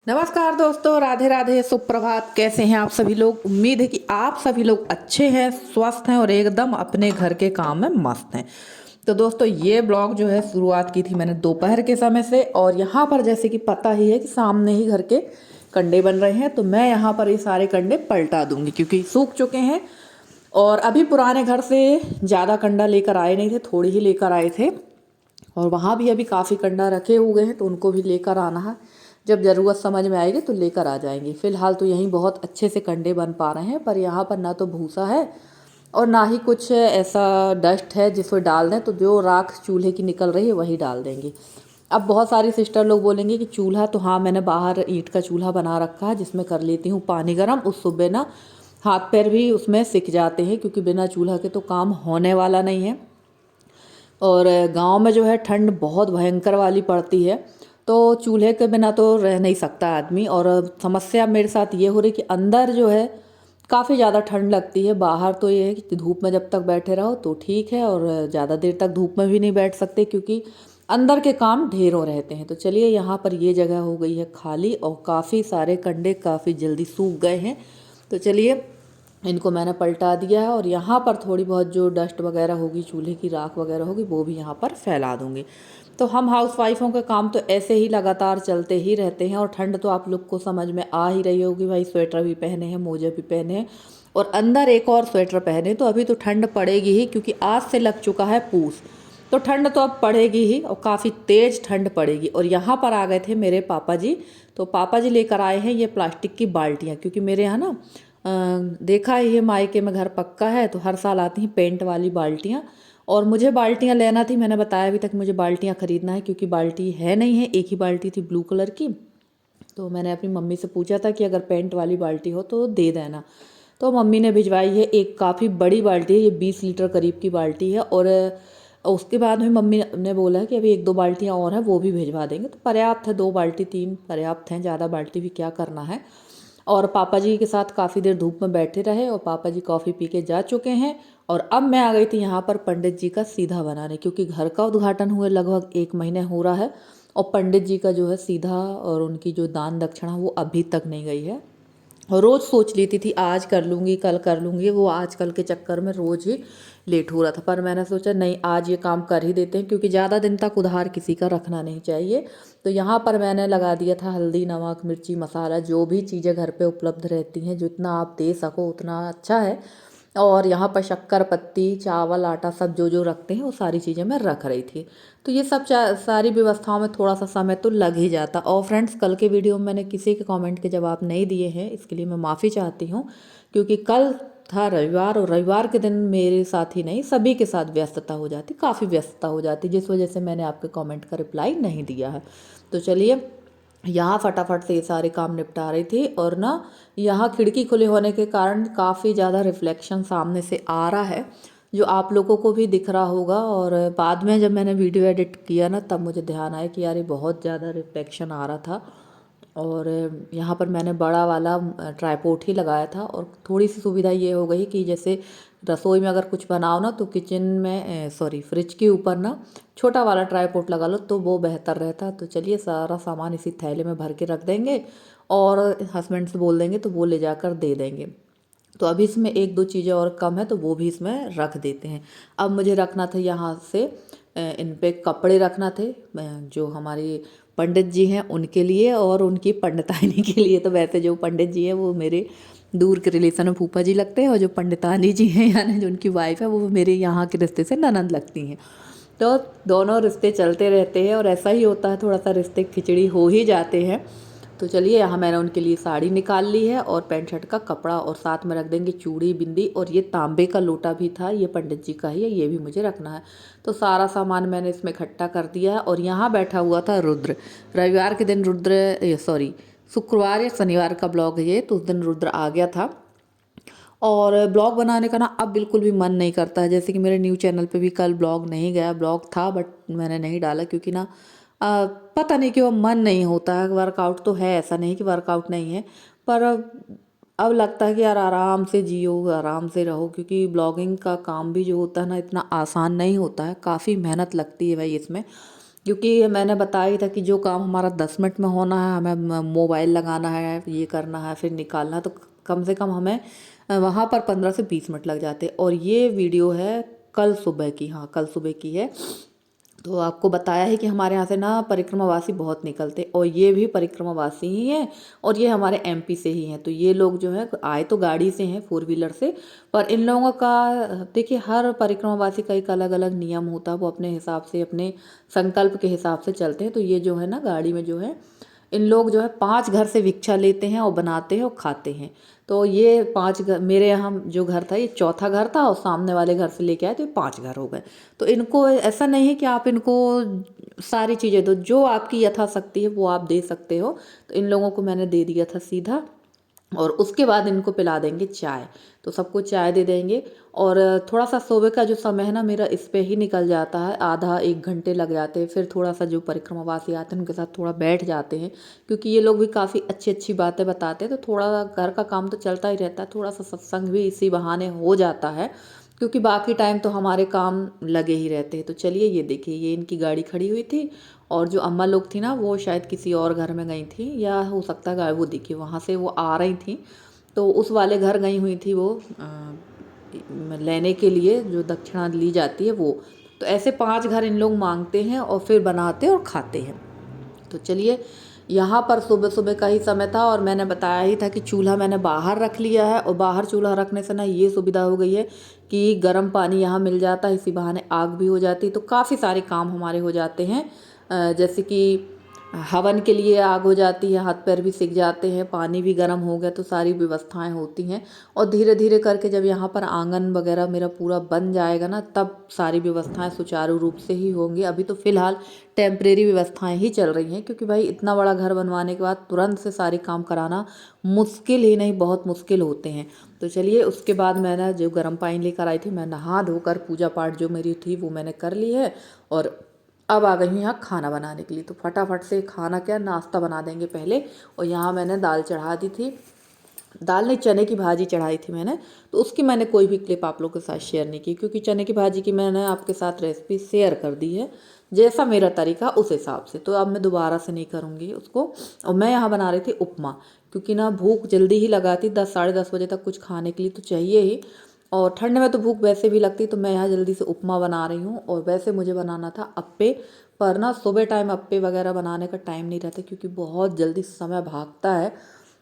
नमस्कार दोस्तों, राधे राधे, सुप्रभात। कैसे हैं आप सभी लोग? उम्मीद है कि आप सभी लोग अच्छे हैं, स्वस्थ हैं और एकदम अपने घर के काम में मस्त हैं। तो दोस्तों, ये ब्लॉग जो है शुरुआत की थी मैंने दोपहर के समय से। और यहाँ पर जैसे कि पता ही है कि सामने ही घर के कंडे बन रहे हैं, तो मैं यहाँ पर ये सारे कंडे पलटा दूंगी क्योंकि सूख चुके हैं। और अभी पुराने घर से ज़्यादा कंडा लेकर आए नहीं थे, थोड़ी ही लेकर आए थे। और वहाँ भी अभी काफ़ी कंडा रखे हुए हैं, तो उनको भी लेकर आना है। जब ज़रूरत समझ में आएगी तो लेकर आ जाएंगे। फ़िलहाल तो यहीं बहुत अच्छे से कंडे बन पा रहे हैं, पर यहाँ पर ना तो भूसा है और ना ही कुछ ऐसा डस्ट है जिसको डाल दें। तो जो राख चूल्हे की निकल रही है वही डाल देंगे। अब बहुत सारी सिस्टर लोग बोलेंगे कि चूल्हा, तो हाँ, मैंने बाहर ईंट का चूल्हा बना रखा है जिसमें कर लेती हूँ पानी गर्म। उस सुबह ना हाथ पैर भी उसमें सिक जाते हैं, क्योंकि बिना चूल्हा के तो काम होने वाला नहीं है। और गांव में जो है ठंड बहुत भयंकर वाली पड़ती है, तो चूल्हे के बिना तो रह नहीं सकता आदमी। और समस्या मेरे साथ ये हो रही कि अंदर जो है काफ़ी ज़्यादा ठंड लगती है। बाहर तो ये है कि धूप में जब तक बैठे रहो तो ठीक है, और ज़्यादा देर तक धूप में भी नहीं बैठ सकते क्योंकि अंदर के काम ढेरों रहते हैं। तो चलिए, यहाँ पर ये जगह हो गई है खाली और काफ़ी सारे कंडे काफ़ी जल्दी सूख गए हैं। तो चलिए, इनको मैंने पलटा दिया है। और यहाँ पर थोड़ी बहुत जो डस्ट वगैरह होगी, चूल्हे की राख वगैरह होगी, वो भी यहाँ पर फैला दूँगी। तो हम हाउस वाइफों के काम तो ऐसे ही लगातार चलते ही रहते हैं। और ठंड तो आप लोग को समझ में आ ही रही होगी भाई, स्वेटर भी पहने हैं, मोजे भी पहने हैं और अंदर एक और स्वेटर पहने। तो अभी तो ठंड पड़ेगी ही, क्योंकि आज से लग चुका है पूस। तो ठंड तो अब पड़ेगी ही और काफ़ी तेज़ ठंड पड़ेगी। और यहाँ पर आ गए थे मेरे पापा जी। तो पापा जी लेकर आए हैं ये प्लास्टिक की बाल्टियाँ, क्योंकि मेरे यहाँ ना देखा ही है, मायके में घर पक्का है तो हर साल आती हैं पेंट वाली बाल्टियाँ। और मुझे बाल्टियाँ लेना थी, मैंने बताया अभी तक मुझे बाल्टियाँ ख़रीदना है क्योंकि बाल्टी है नहीं है, एक ही बाल्टी थी ब्लू कलर की। तो मैंने अपनी मम्मी से पूछा था कि अगर पेंट वाली बाल्टी हो तो दे देना। तो मम्मी ने भिजवाई है, एक काफ़ी बड़ी बाल्टी है, ये 20 लीटर करीब की बाल्टी है। और उसके बाद में मम्मी ने बोला कि अभी एक दो बाल्टियाँ और हैं, वो भी भिजवा देंगे। तो पर्याप्त है, 2 बाल्टी 3 पर्याप्त हैं, ज़्यादा बाल्टी भी क्या करना है। और पापा जी के साथ काफ़ी देर धूप में बैठे रहे और पापा जी कॉफ़ी पी के जा चुके हैं। और अब मैं आ गई थी यहाँ पर पंडित जी का सीधा बनाने, क्योंकि घर का उद्घाटन हुए लगभग 1 महीने हो रहा है और पंडित जी का जो है सीधा और उनकी जो दान दक्षिणा वो अभी तक नहीं गई है। और रोज़ सोच लेती थी आज कर लूँगी, कल कर लूँगी, वो आजकल के चक्कर में रोज़ ही लेट हो रहा था। पर मैंने सोचा नहीं, आज ये काम कर ही देते हैं, क्योंकि ज़्यादा दिन तक उधार किसी का रखना नहीं चाहिए। तो यहाँ पर मैंने लगा दिया था हल्दी, नमक, मिर्ची, मसाला, जो भी चीज़ें घर पे उपलब्ध रहती हैं, जितना आप दे सको उतना अच्छा है। और यहाँ पर शक्कर, पत्ती, चावल, आटा, सब जो जो रखते हैं वो सारी चीज़ें मैं रख रही थी। तो ये सब सारी व्यवस्थाओं में थोड़ा सा समय तो लग ही जाता। और फ्रेंड्स, कल के वीडियो में मैंने किसी के कमेंट के जवाब नहीं दिए हैं, इसके लिए मैं माफ़ी चाहती हूँ। क्योंकि कल था रविवार और रविवार के दिन मेरे साथ ही नहीं, सभी के साथ व्यस्तता हो जाती, काफ़ी व्यस्तता हो जाती, जिस वजह से मैंने आपके कमेंट का रिप्लाई नहीं दिया है। तो चलिए, यहाँ फटाफट से ये सारे काम निपटा रही थी। और ना, यहाँ खिड़की खुले होने के कारण काफ़ी ज़्यादा रिफ्लेक्शन सामने से आ रहा है, जो आप लोगों को भी दिख रहा होगा। और बाद में जब मैंने वीडियो एडिट किया ना, तब मुझे ध्यान आया कि यार ये बहुत ज़्यादा रिफ्लेक्शन आ रहा था। और यहाँ पर मैंने बड़ा वाला ट्राइपॉड ही लगाया था। और थोड़ी सी सुविधा ये हो गई कि जैसे रसोई में अगर कुछ बनाओ ना, तो किचन में सॉरी फ्रिज के ऊपर ना छोटा वाला ट्राइपॉड लगा लो तो वो बेहतर रहता। तो चलिए, सारा सामान इसी थैले में भर के रख देंगे और हस्बैंड से बोल देंगे तो वो ले जाकर दे देंगे। तो अभी इसमें एक दो चीज़ें और कम है तो वो भी इसमें रख देते हैं। अब मुझे रखना था यहाँ से इन पे कपड़े रखना थे, जो हमारी पंडित जी हैं उनके लिए और उनकी पंडितानी के लिए। तो वैसे जो पंडित जी हैं वो मेरे दूर के रिलेशन में फूफा जी लगते हैं, और जो पंडितानी जी हैं यानी जो उनकी वाइफ है वो मेरे यहाँ के रिश्ते से ननंद लगती हैं। तो दोनों रिश्ते चलते रहते हैं और ऐसा ही होता है, थोड़ा सा रिश्ते खिचड़ी हो ही जाते हैं। तो चलिए, यहाँ मैंने उनके लिए साड़ी निकाल ली है और पैंट शर्ट का कपड़ा, और साथ में रख देंगे चूड़ी, बिंदी। और ये तांबे का लोटा भी था, ये पंडित जी का ही है, ये भी मुझे रखना है। तो सारा सामान मैंने इसमें इकट्ठा कर दिया है। और यहाँ बैठा हुआ था रुद्र। रविवार के दिन रुद्र, सॉरी शुक्रवार या शनिवार का ब्लॉग है ये, तो उस दिन रुद्र आ गया था। और ब्लॉग बनाने का ना अब बिल्कुल भी मन नहीं करता है। जैसे कि मेरे न्यू चैनल पे भी कल ब्लॉग नहीं गया, ब्लॉग था बट मैंने नहीं डाला, क्योंकि ना पता नहीं क्यों मन नहीं होता है। वर्कआउट तो है, ऐसा नहीं कि वर्कआउट नहीं है, पर अब लगता है कि यार आराम से जियो, आराम से रहो, क्योंकि ब्लॉगिंग का काम भी जो होता है ना, इतना आसान नहीं होता है, काफ़ी मेहनत लगती है भाई इसमें। क्योंकि मैंने बताया ही था कि जो काम हमारा 10 मिनट में होना है, हमें मोबाइल लगाना है, ये करना है, फिर निकालना है, तो कम से कम हमें वहाँ पर 15 से 20 मिनट लग जाते। और ये वीडियो है कल सुबह की, हाँ कल सुबह की है। तो आपको बताया है कि हमारे यहाँ से ना परिक्रमावासी बहुत निकलते, और ये भी परिक्रमावासी ही हैं, और ये हमारे एमपी से ही हैं। तो ये लोग जो है आए तो गाड़ी से हैं, 4 व्हीलर से, पर इन लोगों का देखिए हर परिक्रमावासी का एक अलग अलग नियम होता है, वो अपने हिसाब से अपने संकल्प के हिसाब से चलते हैं। तो ये जो है ना गाड़ी में जो है इन लोग जो है 5 घर से भिक्षा लेते हैं और बनाते हैं और खाते हैं। तो ये 5 घर, मेरे यहाँ जो घर था ये चौथा घर था, और सामने वाले घर से लेके आए तो ये 5 घर हो गए। तो इनको ऐसा नहीं है कि आप इनको सारी चीज़ें दो, जो आपकी यथाशक्ति है वो आप दे सकते हो। तो इन लोगों को मैंने दे दिया था सीधा, और उसके बाद इनको पिला देंगे चाय। तो सबको चाय दे देंगे, और थोड़ा सा सुबह का जो समय है ना मेरा इस पे ही निकल जाता है, आधा 1 घंटे लग जाते हैं। फिर थोड़ा सा जो परिक्रमावासी आते हैं उनके साथ थोड़ा बैठ जाते हैं, क्योंकि ये लोग भी काफ़ी अच्छी अच्छी बातें बताते हैं। तो थोड़ा घर का काम तो चलता ही रहता है, थोड़ा सा सत्संग भी इसी बहाने हो जाता है, क्योंकि बाकी टाइम तो हमारे काम लगे ही रहते हैं। तो चलिए ये देखिए, ये इनकी गाड़ी खड़ी हुई थी, और जो अम्मा लोग थी ना वो शायद किसी और घर में गई थी, या हो सकता है वो देखिए वहाँ से वो आ रही थी, तो उस वाले घर गई हुई थी वो लेने के लिए जो दक्षिणा ली जाती है वो। तो ऐसे 5 घर इन लोग मांगते हैं और फिर बनाते और खाते हैं। तो चलिए, यहाँ पर सुबह सुबह का ही समय था, और मैंने बताया ही था कि चूल्हा मैंने बाहर रख लिया है, और बाहर चूल्हा रखने से ना ये सुविधा हो गई है कि गर्म पानी यहाँ मिल जाता है, इसी बहाने आग भी हो जाती। तो काफ़ी सारे काम हमारे हो जाते हैं, जैसे कि हवन के लिए आग हो जाती है, हाथ पैर भी सिक जाते हैं, पानी भी गर्म हो गया, तो सारी व्यवस्थाएं होती हैं। और धीरे धीरे करके जब यहाँ पर आंगन वगैरह मेरा पूरा बन जाएगा ना, तब सारी व्यवस्थाएं सुचारू रूप से ही होंगी। अभी तो फिलहाल टेम्परेरी व्यवस्थाएं ही चल रही हैं, क्योंकि भाई इतना बड़ा घर बनवाने के बाद तुरंत से सारे काम कराना मुश्किल ही नहीं, बहुत मुश्किल होते हैं। तो चलिए, उसके बाद मैंने जो गर्म पानी लेकर आई थी, मैं नहा धोकर पूजा पाठ जो मेरी थी वो मैंने कर ली है, और अब आ गई हूँ यहाँ खाना बनाने के लिए। तो फटाफट से खाना क्या नाश्ता बना देंगे पहले। और यहाँ मैंने दाल चढ़ा दी थी, दाल नहीं चने की भाजी चढ़ाई थी मैंने। तो उसकी मैंने कोई भी क्लिप आप लोगों के साथ शेयर नहीं की, क्योंकि चने की भाजी की मैंने आपके साथ रेसिपी शेयर कर दी है, जैसा मेरा तरीका उस हिसाब से। तो अब मैं दोबारा से नहीं करूँगी उसको। और मैं यहाँ बना रही थी उपमा, क्योंकि ना भूख जल्दी ही लगाती, 10 साढ़े 10 बजे तक कुछ खाने के लिए तो चाहिए ही, और ठंड में तो भूख वैसे भी लगती। तो मैं यहाँ जल्दी से उपमा बना रही हूँ। और वैसे मुझे बनाना था अप्पे, पर ना सुबह टाइम अप्पे वगैरह बनाने का टाइम नहीं रहता, क्योंकि बहुत जल्दी समय भागता है,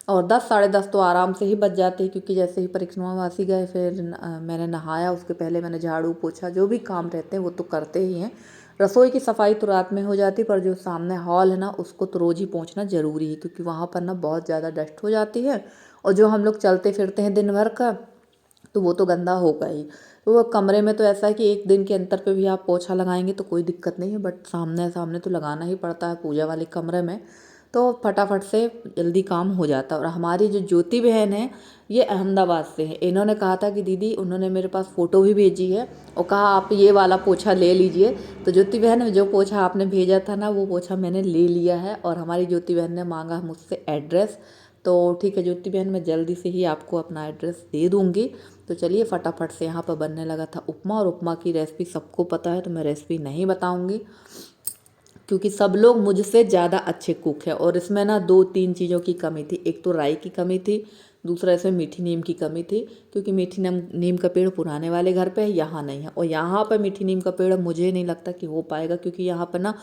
और 10 साढ़े 10 तो आराम से ही बच जाते हैं। क्योंकि जैसे ही परिक्रमावासी गए, फिर मैंने नहाया, उसके पहले मैंने झाड़ू पोछा, जो भी काम रहते हैं वो तो करते ही हैं। रसोई की सफाई तो रात में हो जाती, पर जो सामने हॉल है ना उसको तो रोज़ ही पोंछना ज़रूरी है, क्योंकि वहाँ पर ना बहुत ज़्यादा डस्ट हो जाती है, और जो हम लोग चलते फिरते हैं दिन भर का, तो वो तो गंदा होगा ही। तो वो कमरे में तो ऐसा है कि एक दिन के अंतर पे भी आप पोछा लगाएंगे तो कोई दिक्कत नहीं है, बट सामने सामने तो लगाना ही पड़ता है पूजा वाले कमरे में। तो फटाफट से जल्दी काम हो जाता है। और हमारी जो ज्योति बहन है, ये अहमदाबाद से है। इन्होंने कहा था कि दीदी, उन्होंने मेरे पास फ़ोटो भी भेजी है, और कहा आप ये वाला पोछा ले लीजिए। तो ज्योति बहन, जो पोछा आपने भेजा था ना वो पोछा मैंने ले लिया है, और हमारी ज्योति बहन ने मांगा मुझसे एड्रेस। तो ठीक है ज्योति बहन, मैं जल्दी से ही आपको अपना एड्रेस दे दूँगी। तो चलिए, फटाफट से यहाँ पर बनने लगा था उपमा, और उपमा की रेसिपी सबको पता है, तो मैं रेसिपी नहीं बताऊँगी, क्योंकि सब लोग मुझसे ज़्यादा अच्छे कुक हैं। और इसमें ना 2-3 चीज़ों की कमी थी। एक तो राई की कमी थी, दूसरा इसमें मीठी नीम की कमी थी, क्योंकि मीठी नीम का पेड़ पुराने वाले घर पे है, यहाँ नहीं है। और यहाँ पर मीठी नीम का पेड़ मुझे नहीं लगता कि हो पाएगा, क्योंकि यहाँ पर ना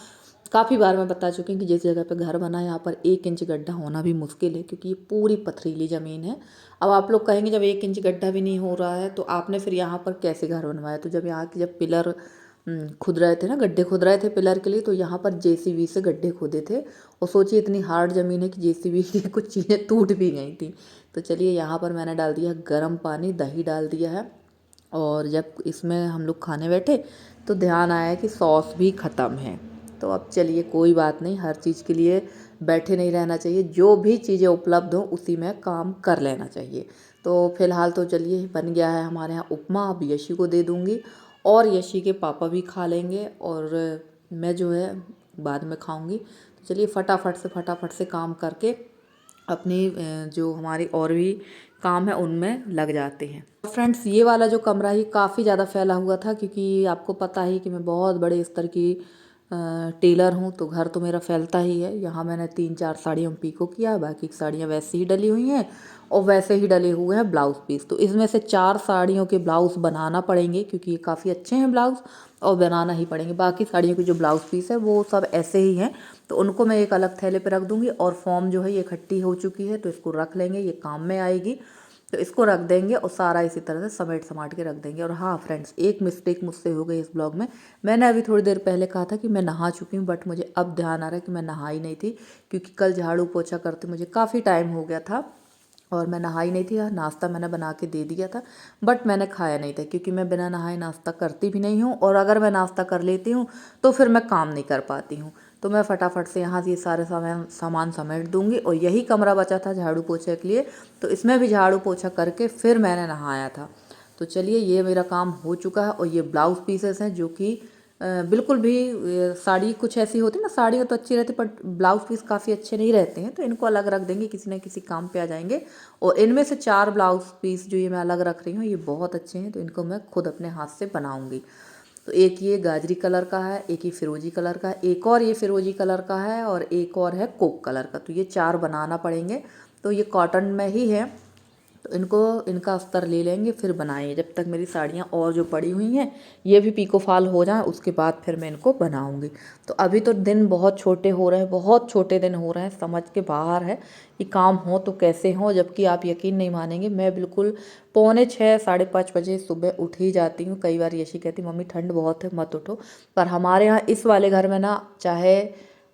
काफ़ी बार मैं बता चुकी हूँ कि जिस जगह पे घर बना है यहाँ पर 1 इंच गड्ढा होना भी मुश्किल है, क्योंकि ये पूरी पथरीली ज़मीन है। अब आप लोग कहेंगे जब 1 इंच गड्ढा भी नहीं हो रहा है तो आपने फिर यहाँ पर कैसे घर बनवाया। तो जब यहाँ की जब पिलर खुद रहे थे ना, गड्ढे खुद रहे थे पिलर के लिए, तो यहाँ पर जेसीबी से गड्ढे खोदे थे। और सोचिए इतनी हार्ड ज़मीन है कि जेसीबी की कुछ चीज़ें टूट भी गई थी। तो चलिए, यहाँ पर मैंने डाल दिया गर्म पानी, दही डाल दिया है। और जब इसमें हम लोग खाने बैठे तो ध्यान आया कि सॉस भी ख़त्म है। तो अब चलिए, कोई बात नहीं, हर चीज़ के लिए बैठे नहीं रहना चाहिए, जो भी चीज़ें उपलब्ध हों उसी में काम कर लेना चाहिए। तो फिलहाल तो चलिए, बन गया है हमारे यहाँ उपमा। अब यशी को दे दूँगी, और यशी के पापा भी खा लेंगे, और मैं जो है बाद में खाऊंगी। तो चलिए, फटाफट से काम करके अपनी जो हमारी और भी काम है उनमें लग जाते हैं। फ्रेंड्स, ये वाला जो कमरा ही काफ़ी ज़्यादा फैला हुआ था, क्योंकि आपको पता ही कि मैं बहुत बड़े स्तर की टेलर हूँ तो घर तो मेरा फैलता ही है। यहाँ मैंने 3-4 साड़ियों में पीको किया, बाकी साड़ियाँ वैसे ही डली हुई हैं और वैसे ही डले हुए हैं ब्लाउज़ पीस। तो इसमें से 4 साड़ियों के ब्लाउज़ बनाना पड़ेंगे क्योंकि ये काफ़ी अच्छे हैं ब्लाउज़ और बनाना ही पड़ेंगे। बाकी साड़ियों के जो ब्लाउज़ पीस है वो सब ऐसे ही हैं, तो उनको मैं एक अलग थैले पे रख दूँगी। और फॉर्म जो है ये इकट्ठी हो चुकी है तो इसको रख लेंगे, ये काम में आएगी। तो इसको रख देंगे और सारा इसी तरह से समेट समाट के रख देंगे। और हाँ फ्रेंड्स, एक मिस्टेक मुझसे हो गई इस ब्लॉग में। मैंने अभी थोड़ी देर पहले कहा था कि मैं नहा चुकी हूँ, बट मुझे अब ध्यान आ रहा है कि मैं नहाई नहीं थी, क्योंकि कल झाड़ू पोछा करते मुझे काफ़ी टाइम हो गया था और मैं नहाई नहीं थी। नाश्ता मैंने बना के दे दिया था बट मैंने खाया नहीं था, क्योंकि मैं बिना नहाए नाश्ता करती भी नहीं हूँ, और अगर मैं नाश्ता कर लेती हूँ तो फिर मैं काम नहीं कर पाती हूँ। तो मैं फटाफट से यहाँ से ये सारे सामान समेट दूँगी। और यही कमरा बचा था झाड़ू पोछे के लिए, तो इसमें भी झाड़ू पोछा करके फिर मैंने नहाया था। तो चलिए, ये मेरा काम हो चुका है। और ये ब्लाउज़ पीसेस हैं जो कि बिल्कुल भी साड़ी कुछ ऐसी होती है ना, साड़ियाँ तो अच्छी रहती पर ब्लाउज़ पीस काफ़ी अच्छे नहीं रहते हैं, तो इनको अलग रख देंगे, किसी न किसी काम पे आ जाएंगे। और इनमें से 4 ब्लाउज़ पीस जो ये मैं अलग रख रही हूँ ये बहुत अच्छे हैं, तो इनको मैं खुद अपने हाथ से बनाऊँगी। तो एक ये गाजरी कलर का है, एक ये फिरोजी कलर का है, एक और ये फिरोजी कलर का है, और एक और है कोक कलर का। तो ये 4 बनाना पड़ेंगे। तो ये कॉटन में ही है, तो इनका अस्तर ले लेंगे फिर बनाएंगे। जब तक मेरी साड़ियाँ और जो पड़ी हुई हैं ये भी पीको फाल हो जाए, उसके बाद फिर मैं इनको बनाऊंगी। तो अभी तो दिन बहुत छोटे हो रहे हैं, बहुत छोटे दिन हो रहे हैं, समझ के बाहर है कि काम हो तो कैसे हो। जबकि आप यकीन नहीं मानेंगे, मैं बिल्कुल 5:45 5:30 बजे सुबह उठ ही जाती हूँ। कई बार यशी कहती मम्मी ठंड बहुत है मत उठो, पर हमारे यहाँ इस वाले घर में ना, चाहे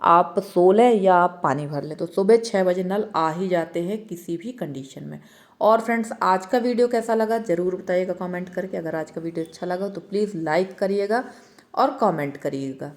आप सो लें या आप पानी भर लें, तो सुबह 6 बजे नल आ ही जाते हैं किसी भी कंडीशन में। और फ्रेंड्स, आज का वीडियो कैसा लगा ज़रूर बताइएगा कमेंट करके। अगर आज का वीडियो अच्छा लगा तो प्लीज़ लाइक करिएगा और कमेंट करिएगा।